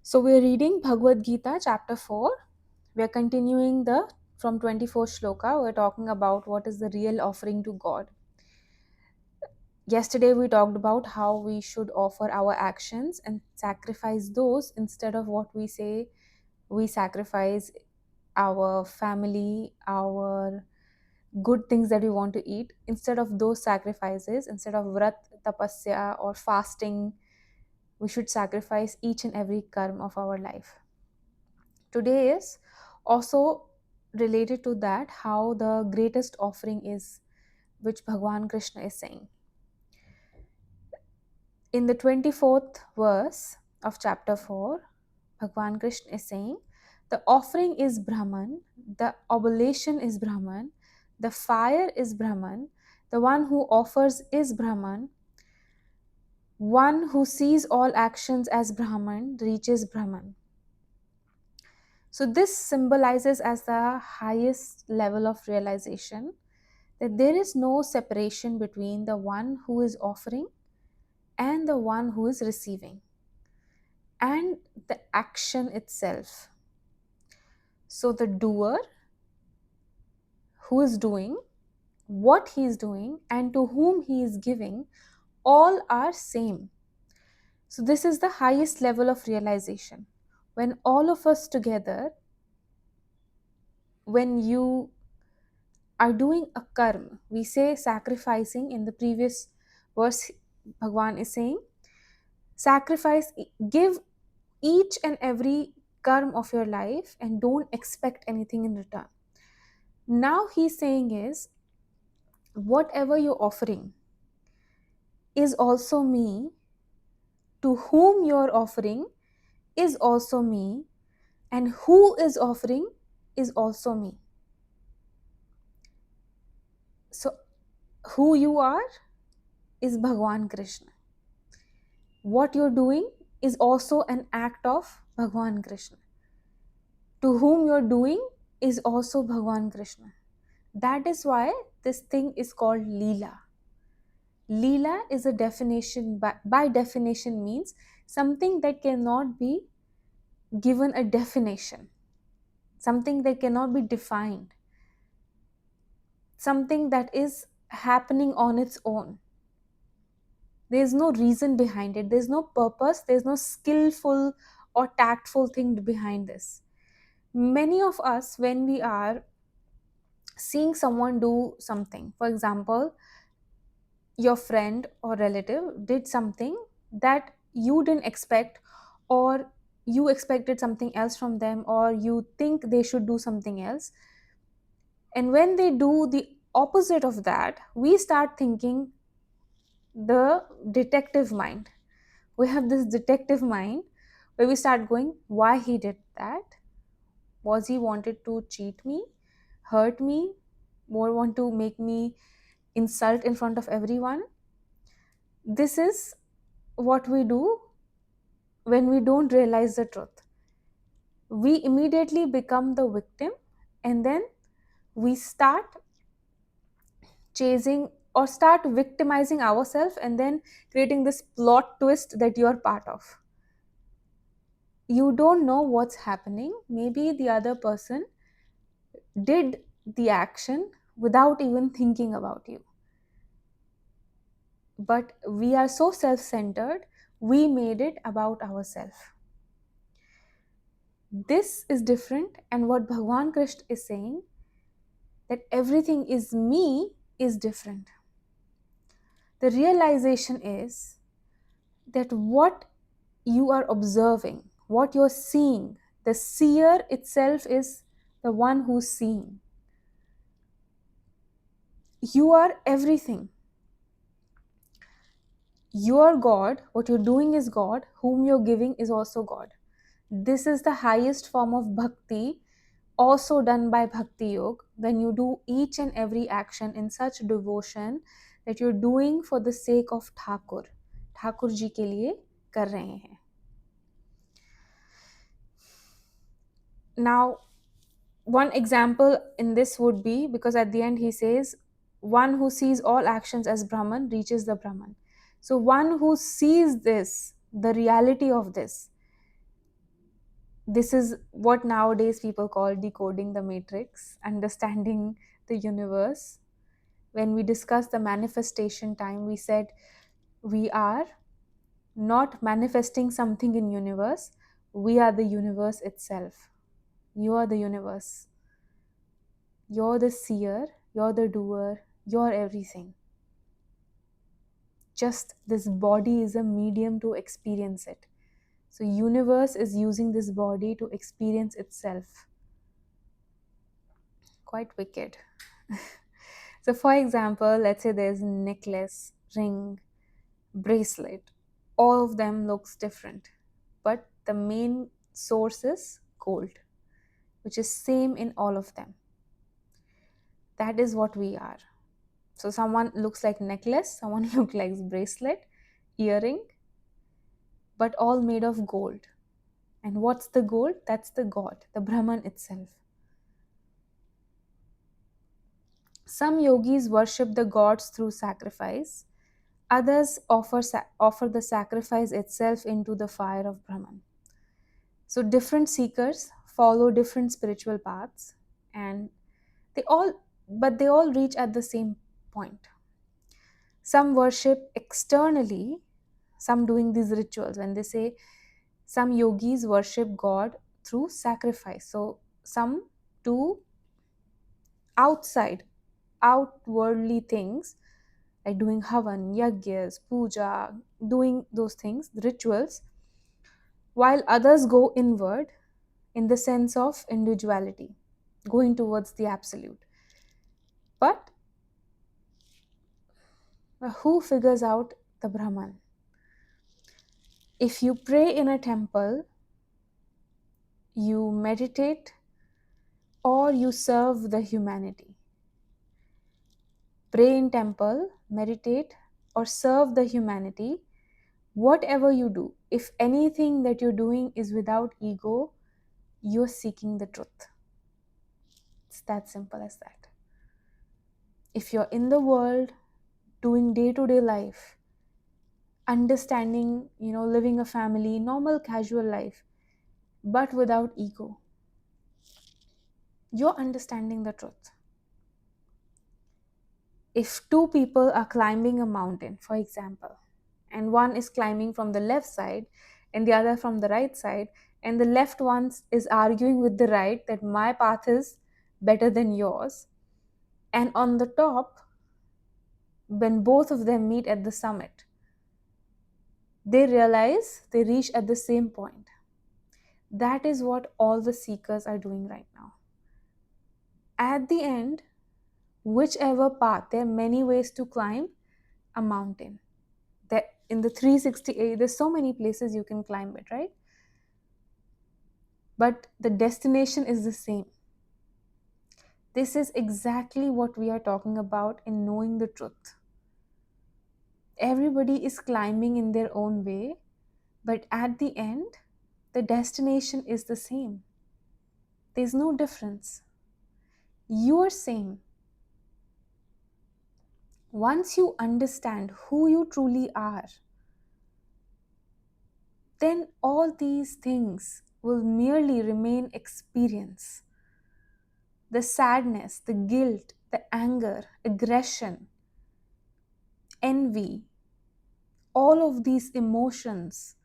So we're reading Bhagavad Gita Chapter 4. We're continuing the from 24th shloka. We're talking about what is the real offering to God. Yesterday we talked about how we should offer our actions and sacrifice those instead of what we say we sacrifice our family, our good things that we want to eat. Instead of those sacrifices, instead of vrat, tapasya or fasting, we should sacrifice each and every karma of our life. Today is also related to that, how the greatest offering is, which Bhagwan Krishna is saying. In the 24th verse of chapter 4, Bhagwan Krishna is saying, the offering is Brahman, the oblation is Brahman, the fire is Brahman, the one who offers is Brahman, one who sees all actions as Brahman reaches Brahman. So this symbolizes as the highest level of realization that there is no separation between the one who is offering and the one who is receiving, and the action itself. So the doer who is doing, what he is doing, and to whom he is giving, all are same. So this is the highest level of realization. When all of us together, when you are doing a karma, we say sacrificing. In the previous verse, Bhagwan is saying, sacrifice, give each and every karma of your life and don't expect anything in return. Now he's saying is, whatever you're offering is also me, to whom you're offering is also me, and who is offering is also me. So who you are is Bhagwan Krishna. What you're doing is also an act of Bhagwan Krishna. To whom you're doing is also Bhagwan Krishna. That is why this thing is called Leela. Leela is a definition, by definition means something that cannot be given a definition, something that cannot be defined, something that is happening on its own. There's no reason behind it, there's no purpose, there's no skillful or tactful thing behind this. Many of us, when we are seeing someone do something, for example, your friend or relative did something that you didn't expect, or you expected something else from them, or you think they should do something else, and when they do the opposite of that, we start thinking, the detective mind, we have this detective mind where we start going, why he did that? Was he wanted to cheat me, hurt me, or want to make me insult in front of everyone? This is what we do when we don't realize the truth. We immediately become the victim, and then we start chasing or start victimizing ourselves, and then creating this plot twist that you are part of. You don't know what's happening. Maybe the other person did the action without even thinking about you. But we are so self centered, we made it about ourselves. This is different, and what Bhagwan Krishna is saying, that everything is me, is different. The realization is that what you are observing, what you're seeing, the seer itself is the one who's seeing. You are everything. You are God, what you're doing is God, whom you're giving is also God. This is the highest form of bhakti, also done by Bhakti Yoga, when you do each and every action in such devotion that you're doing for the sake of Thakur. Thakur ji ke liye kar rahe hain. Now, one example in this would be, because at the end he says, one who sees all actions as Brahman reaches the Brahman. So one who sees this, the reality of this, This is what nowadays people call decoding the matrix, understanding the universe. When we discussed the manifestation time, we said we are not manifesting something in universe, we are the universe itself. You are the universe. You're the seer, you're the doer, you're everything. Just this body is a medium to experience it. So universe is using this body to experience itself. Quite wicked. So for example, let's say there's a necklace, ring, bracelet. All of them looks different, but the main source is gold, which is same in all of them. That is what we are. So someone looks like necklace, someone looks like bracelet, earring, but all made of gold. And what's the gold? That's the God, the Brahman itself. Some yogis worship the gods through sacrifice. Others offer the sacrifice itself into the fire of Brahman. So different seekers follow different spiritual paths, and they all they all reach at the same point. Some worship externally, some doing these rituals. When they say some yogis worship God through sacrifice, so some do outside, outwardly things like doing havan, yagyas, puja, doing those things, the rituals, while others go inward in the sense of individuality, going towards the absolute. But who figures out the Brahman? If you pray in a temple, you meditate, or you serve the humanity. Pray in temple, meditate, or serve the humanity. Whatever you do, if anything that you're doing is without ego, you're seeking the truth. It's that simple as that. If you're in the world doing day-to-day life, understanding, living a family, normal casual life, but without ego, you're understanding the truth. If two people are climbing a mountain, for example, and one is climbing from the left side and the other from the right side, and the left one is arguing with the right that my path is better than yours, and on the top, when both of them meet at the summit, they realize they reach at the same point. That is what all the seekers are doing right now. At the end, whichever path, there are many ways to climb a mountain. That in the 368, there's so many places you can climb it, right? But the destination is the same. This is exactly what we are talking about in knowing the truth. Everybody is climbing in their own way, but at the end, the destination is the same. There's no difference. You are same. Once you understand who you truly are, then all these things will merely remain experience. The sadness, the guilt, the anger, aggression, envy, all of these emotions,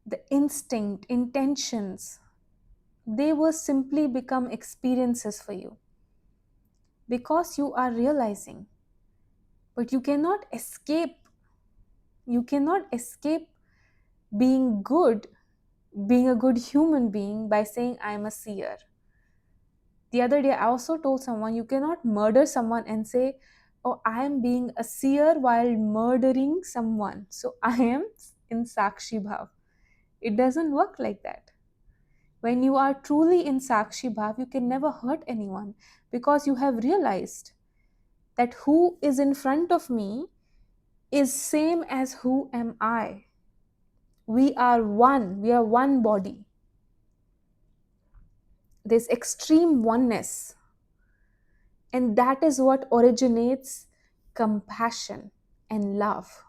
the instinct, intentions, they will simply become experiences for you because you are realizing. But you cannot escape. You cannot escape being good, being a good human being by saying, I'm a seer. The other day, I also told someone, you cannot murder someone and say, oh, I am being a seer while murdering someone. So I am in Sakshi Bhav. It doesn't work like that. When you are truly in Sakshi Bhav, you can never hurt anyone because you have realized that who is in front of me is same as who am I. We are one body. This extreme oneness. And that is what originates compassion and love.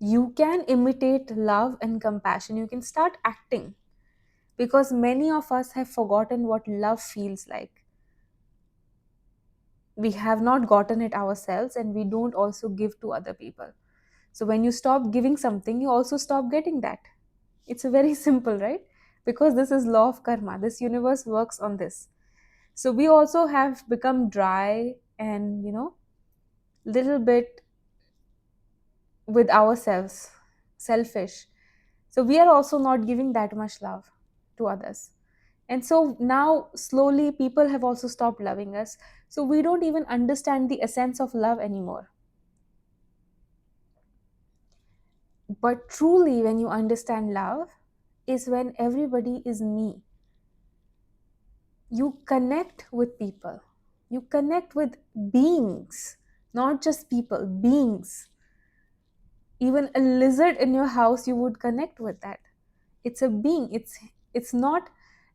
You can imitate love and compassion. You can start acting, because many of us have forgotten what love feels like. We have not gotten it ourselves, and we don't also give to other people. So when you stop giving something, you also stop getting that. It's a very simple, right? Because this is law of karma. This universe works on this. So we also have become dry and, little bit with ourselves, selfish. So we are also not giving that much love to others. And so now slowly people have also stopped loving us. So we don't even understand the essence of love anymore. But truly, when you understand love, is when everybody is me. You connect with people, you connect with beings, not just people, beings. Even a lizard in your house, you would connect with that. It's a being. It's not,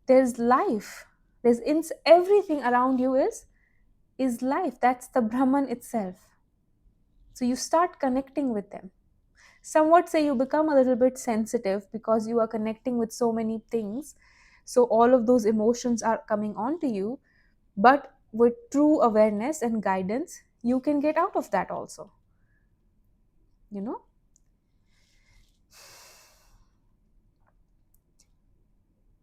there's life. Everything around you is life. That's the Brahman itself. So you start connecting with them. Somewhat say you become a little bit sensitive because you are connecting with so many things. So all of those emotions are coming onto you. But with true awareness and guidance, you can get out of that also. You know?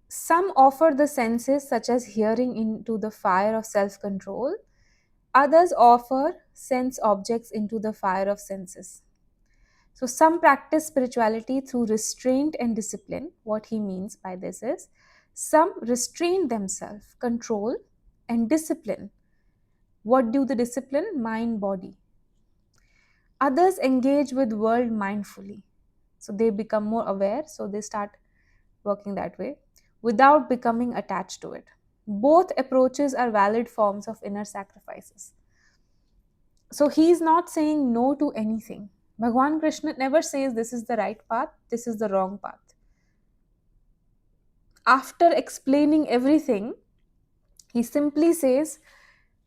Some offer the senses, such as hearing, into the fire of self control. Others offer sense objects into the fire of senses. So, some practice spirituality through restraint and discipline. What he means by this is some restrain themselves, control, and discipline. What do the discipline? Mind, body. Others engage with world mindfully. So, they become more aware, so they start working that way without becoming attached to it. Both approaches are valid forms of inner sacrifices. So he is not saying no to anything. Bhagwan Krishna never says this is the right path, this is the wrong path. After explaining everything, he simply says,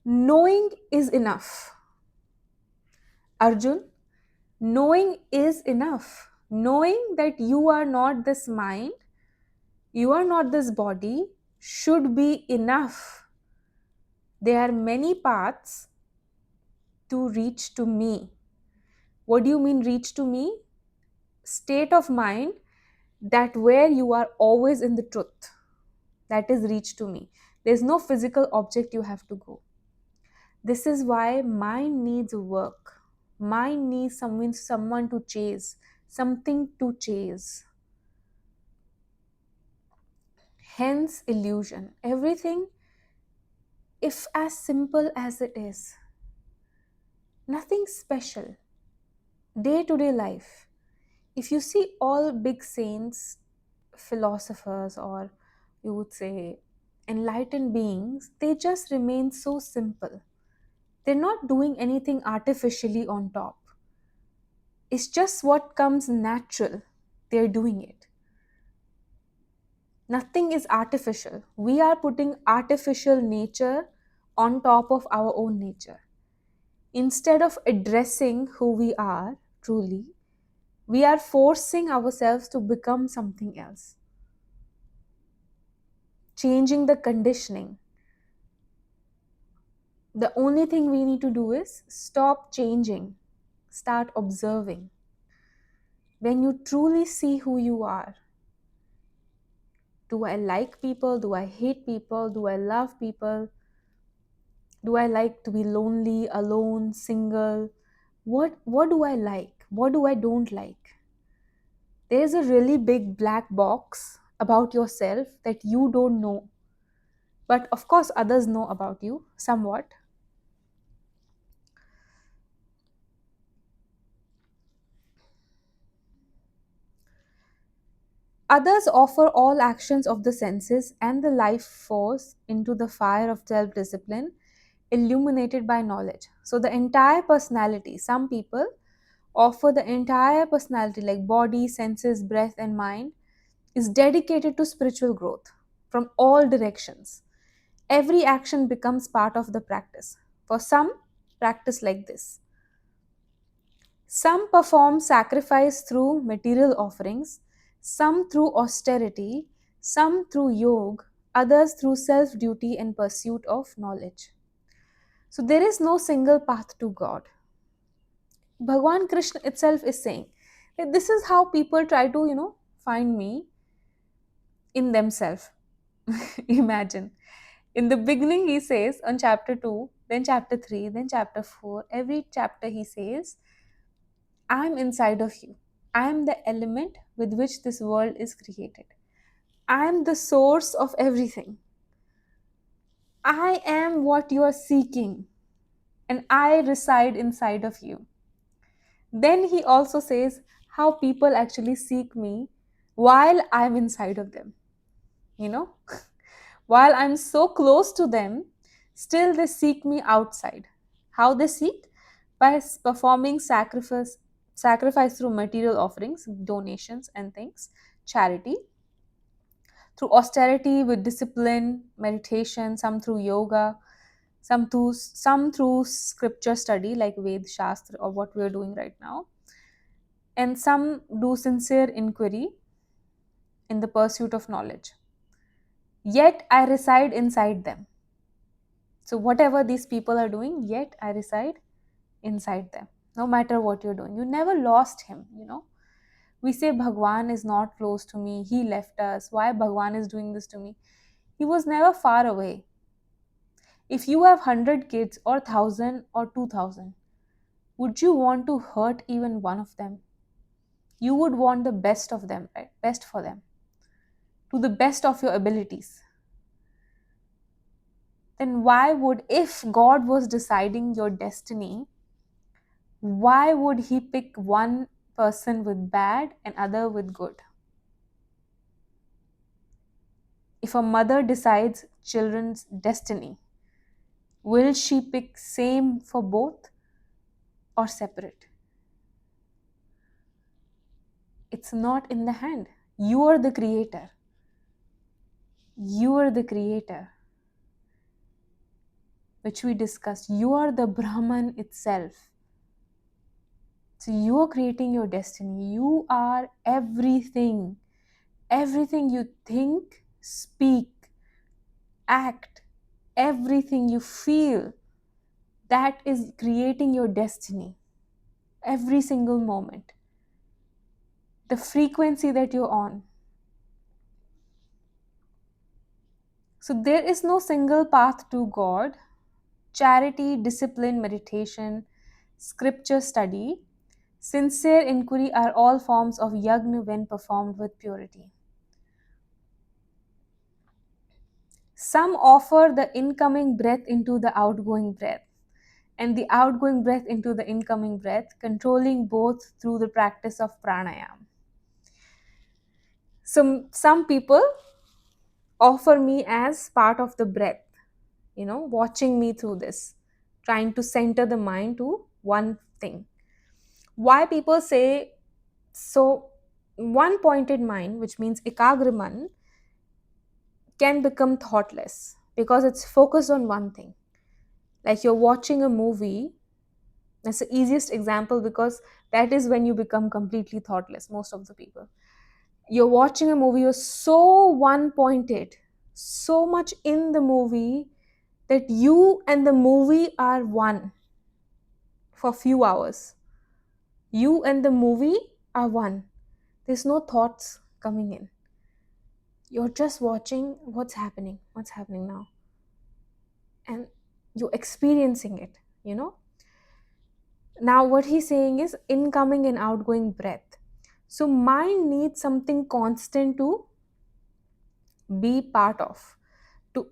knowing is enough. Arjun, knowing is enough. Knowing that you are not this mind, you are not this body, should be enough. There are many paths to reach to me. What do you mean, reach to me? State of mind that where you are always in the truth. That is reach to me. There's no physical object you have to go. This is why mind needs work. Mind needs someone to chase, something to chase. Hence illusion. Everything, if as simple as it is, nothing special. Day to day life. If you see all big saints, philosophers, or you would say enlightened beings, they just remain so simple. They're not doing anything artificially on top. It's just what comes natural. They're doing it. Nothing is artificial. We are putting artificial nature on top of our own nature. Instead of addressing who we are truly, we are forcing ourselves to become something else, changing the conditioning. The only thing we need to do is stop changing, start observing. When you truly see who you are, do I like people? Do I hate people? Do I love people? Do I like to be lonely, alone, single? What do I like? What do I don't like? There's a really big black box about yourself that you don't know. But of course, others know about you somewhat. Others offer all actions of the senses and the life force into the fire of self discipline, illuminated by knowledge. So, the entire personality, some people offer the entire personality, like body, senses, breath, and mind, is dedicated to spiritual growth from all directions. Every action becomes part of the practice. For some, practice like this: Some perform sacrifice through material offerings, some through austerity, some through yoga, others through self duty and pursuit of knowledge. So there is no single path to God. Bhagwan Krishna itself is saying that this is how people try to, find me in themselves. Imagine. In the beginning, he says on chapter 2, then chapter 3, then chapter 4, every chapter he says, I am inside of you. I am the element with which this world is created. I am the source of everything. I am what you are seeking, and I reside inside of you. Then he also says how people actually seek me while I'm inside of them. You know, while I'm so close to them, still they seek me outside. How they seek? By performing sacrifice through material offerings, donations, and things, charity, through austerity with discipline, meditation, some through yoga, some through scripture study like Ved Shastra or what we are doing right now, and some do sincere inquiry in the pursuit of knowledge. Yet I reside inside them. So whatever these people are doing, yet I reside inside them. No matter what you're doing, you never lost him. We say Bhagwan is not close to me, he left us. Why Bhagwan is doing this to me? He was never far away. If you have 100 kids or 1,000 or 2,000, would you want to hurt even one of them? You would want the best of them, right? Best for them, to the best of your abilities. Then why would, if God was deciding your destiny, why would he pick one person with bad and other with good? If a mother decides children's destiny, will she pick same for both or separate? It's not in the hand. You are the creator. You are the creator, which we discussed. You are the Brahman itself. So you are creating your destiny. You are everything. Everything you think, speak, act, everything you feel, that is creating your destiny. Every single moment. The frequency that you're on. So there is no single path to God. Charity, discipline, meditation, scripture study, sincere inquiry are all forms of yajna when performed with purity. Some offer the incoming breath into the outgoing breath, and the outgoing breath into the incoming breath, controlling both through the practice of pranayama. Some people offer me as part of the breath, watching me through this, trying to center the mind to one thing. Why people say so? One pointed mind, which means ekagraman, can become thoughtless because it's focused on one thing. Like you're watching a movie, that's the easiest example because that is when you become completely thoughtless, most of the people. You're watching a movie, you're so one pointed, so much in the movie that you and the movie are one for few hours. You and the movie are one. There's no thoughts coming in. You're just watching what's happening now. And you're experiencing it. Now, what he's saying is incoming and outgoing breath. So, mind needs something constant to be part of. To,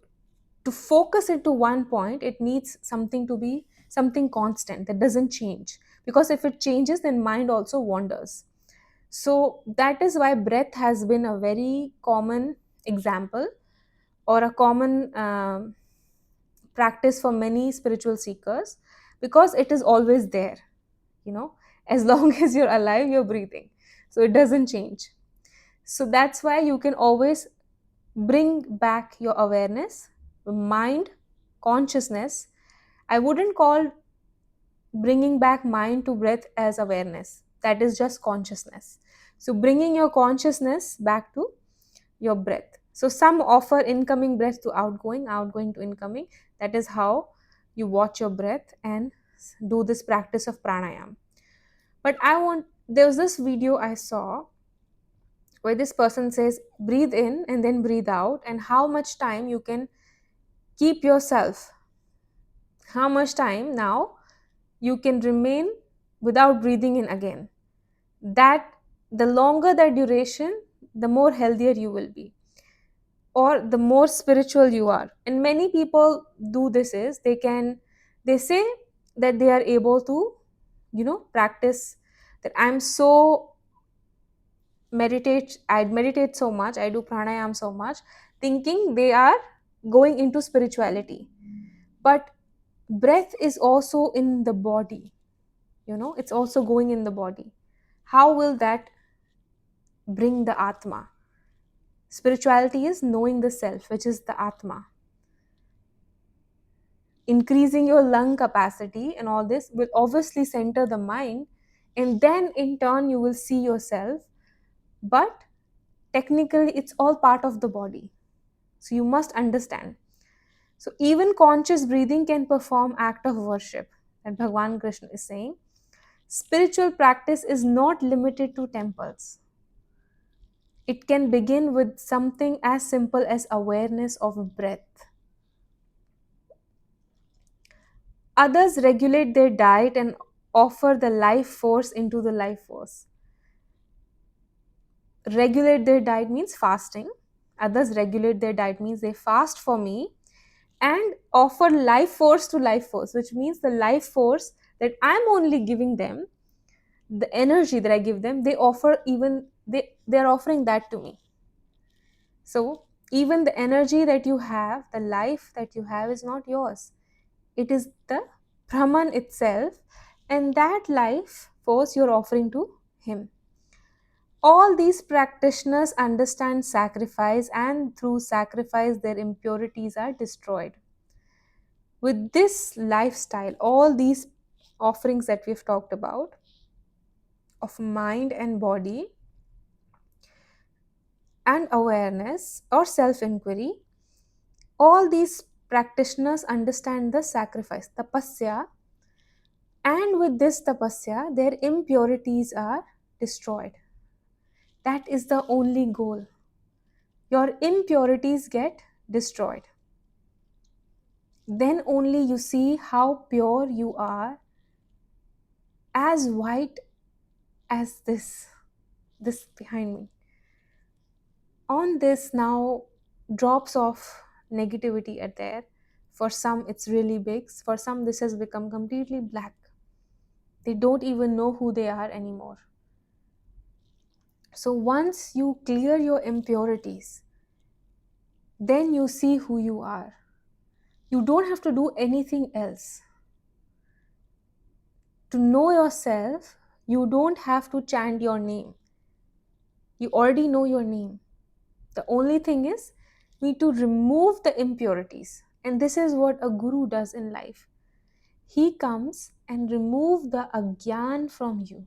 to focus into one point, it needs something to be something constant that doesn't change. Because if it changes, then mind also wanders. So, that is why breath has been a very common example or a common practice for many spiritual seekers because it is always there. As long as you're alive, you're breathing, so it doesn't change. So that's why you can always bring back your awareness, mind, consciousness. I wouldn't call bringing back mind to breath as awareness. That is just consciousness. So, bringing your consciousness back to your breath. So, some offer incoming breath to outgoing, outgoing to incoming. That is how you watch your breath and do this practice of pranayam. But there was this video I saw where this person says, breathe in and then breathe out, and how much time you can keep yourself, how much time now you can remain without breathing in again. That the longer the duration, the more healthier you will be, or the more spiritual you are. And many people do this is they say that they are able to, practice that. I meditate so much, I do pranayam so much, thinking they are going into spirituality. But breath is also in the body, it's also going in the body. How will that bring the atma? Spirituality is knowing the self, which is the atma. Increasing your lung capacity and all this will obviously center the mind, and then in turn you will see yourself. But technically it's all part of the body, so you must understand. So even conscious breathing can perform act of worship. And Bhagwan Krishna is saying spiritual practice is not limited to temples. It can begin with something as simple as awareness of breath. Others regulate their diet and offer the life force into the life force. Regulate their diet means fasting. Others regulate their diet means they fast for me and offer life force to life force, which means the life force that I'm only giving them, the energy that I give them, they offer, even they're offering that to me. So even the energy that you have, the life that you have, is not yours. It is the Brahman itself, and that life force you're offering to him. All these practitioners understand sacrifice, and through sacrifice their impurities are destroyed. With this lifestyle, all these offerings that we've talked about of mind and body and awareness or self inquiry, all these practitioners understand the sacrifice, tapasya, and with this tapasya, their impurities are destroyed. That is the only goal. Your impurities get destroyed. Then only you see how pure you are, as white as this behind me. On this now, drops of negativity are there. For some it's really big, for some this has become completely black. They don't even know who they are anymore. So once you clear your impurities, then you see who you are. You don't have to do anything else. To know yourself, you don't have to chant your name. You already know your name. The only thing is, we need to remove the impurities. And this is what a guru does in life. He comes and remove the agyan from you,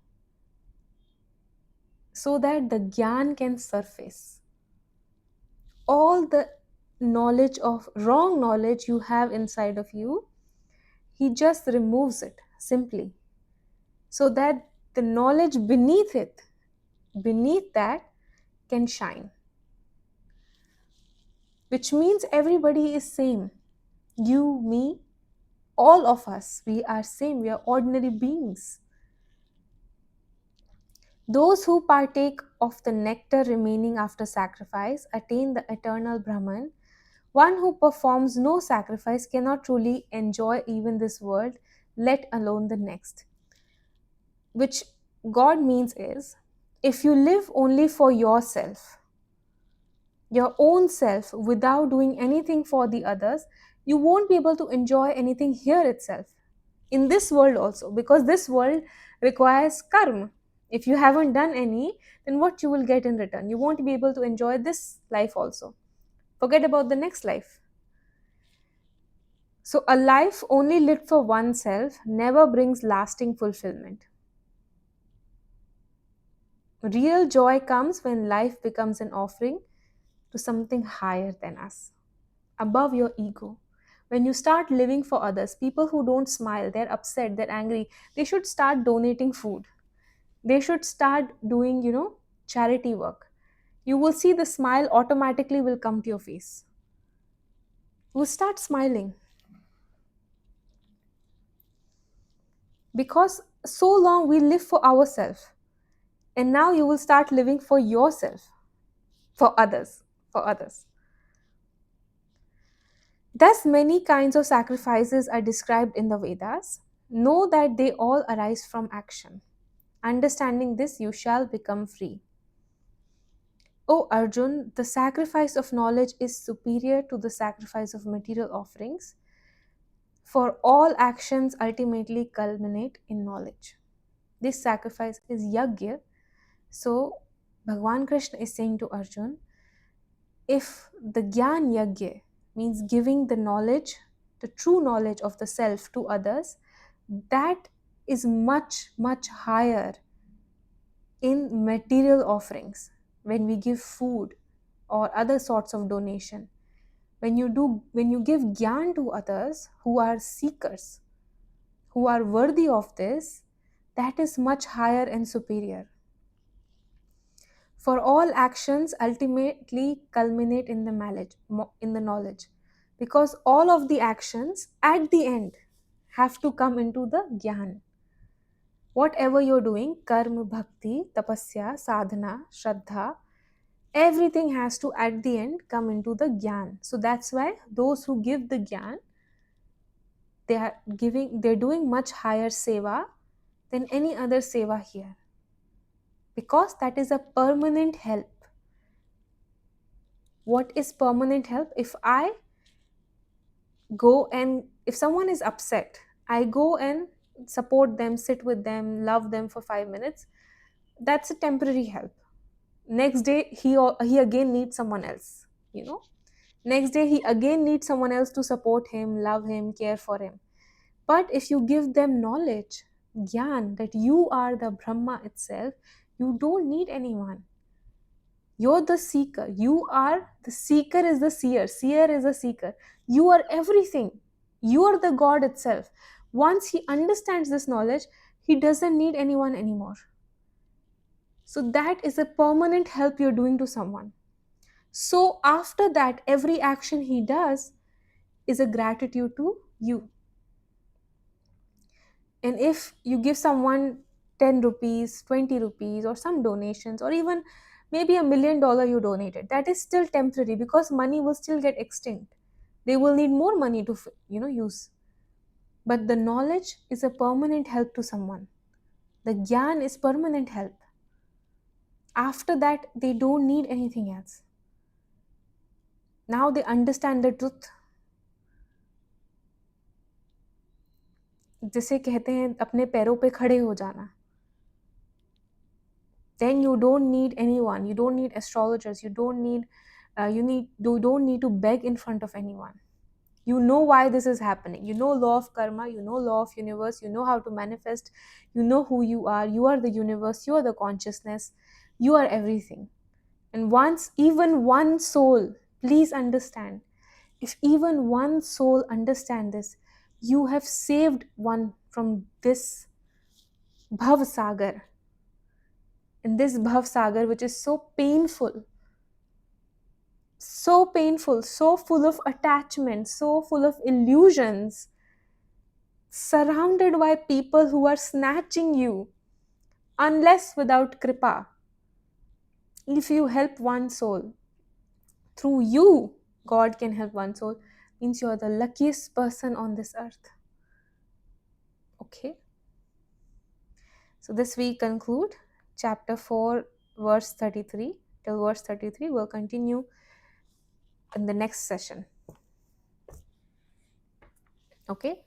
so that the gyan can surface. All the knowledge of wrong knowledge you have inside of you, he just removes it simply, so that the knowledge beneath that can shine. Which means everybody is same. You, me, all of us, we are same. We are ordinary beings. Those who partake of the nectar remaining after sacrifice attain the eternal Brahman. One who performs no sacrifice cannot truly enjoy even this world, let alone the next. Which God means is, if you live only for yourself, your own self, without doing anything for the others, you won't be able to enjoy anything here itself, in this world also, because this world requires karma. If you haven't done any, then what you will get in return? You won't be able to enjoy this life also. Forget about the next life. So a life only lived for oneself never brings lasting fulfillment. Real joy comes when life becomes an offering to something higher than us, above your ego. When you start living for others, people who don't smile, they're upset, they're angry, they should start donating food. They should start doing, charity work. You will see the smile automatically will come to your face. You will start smiling because so long we live for ourselves, and now you will start living for yourself, for others, for others. Thus, many kinds of sacrifices are described in the Vedas. Know that they all arise from action. Understanding this, you shall become free. O Arjun, the sacrifice of knowledge is superior to the sacrifice of material offerings, for all actions ultimately culminate in knowledge. This sacrifice is yajna. So, Bhagwan Krishna is saying to Arjun, if the Gyan Yajna means giving the knowledge, the true knowledge of the self to others, that is much, much higher in material offerings. When we give food or other sorts of donation, when you give Gyan to others who are seekers, who are worthy of this, that is much higher and superior. For all actions ultimately culminate in the knowledge, because all of the actions at the end have to come into the Gyan. Whatever you're doing, karma, bhakti, tapasya, sadhana, shraddha, everything has to at the end come into the Gyan. So that's why those who give the Gyan, they're doing much higher seva than any other seva here, because that is a permanent help. What is permanent help? If someone is upset, I go and support them, sit with them, love them for 5 minutes, that's a temporary help. Next day he again needs someone else, next day he again needs someone else to support him, love him, care for him. But if you give them knowledge, gyan, that you are the Brahma itself, you don't need anyone. You're the seeker. You are the seeker, is the seer. Seer is the seeker. You are everything. You are the God itself. Once he understands this knowledge, he doesn't need anyone anymore. So that is a permanent help you're doing to someone. So after that, every action he does is a gratitude to you. And if you give someone 10 rupees, 20 rupees, or some donations, or even maybe $1 million you donated, that is still temporary, because money will still get extinct. They will need more money to use. But the knowledge is a permanent help to someone. The gyan is permanent help. After that, they don't need anything else. Now they understand the truth. जिसे कहते हैं अपने पैरों पे खड़े हो जाना. Then you don't need anyone. You don't need astrologers. You don't need to beg in front of anyone. You know why this is happening. You know law of karma. You know law of universe. You know how to manifest. You know who you are. You are the universe. You are the consciousness. You are everything. And once even one soul, please understand, if even one soul understand this, you have saved one from this bhav sagar. And this bhav sagar, which is so painful, so full of attachment, so full of illusions, surrounded by people who are snatching you, unless without kripa. If you help one soul, through you, God can help one soul, means you're the luckiest person on this earth. Okay? So this we conclude chapter 4, verse 33. Till verse 33, we'll continue in the next session. Okay?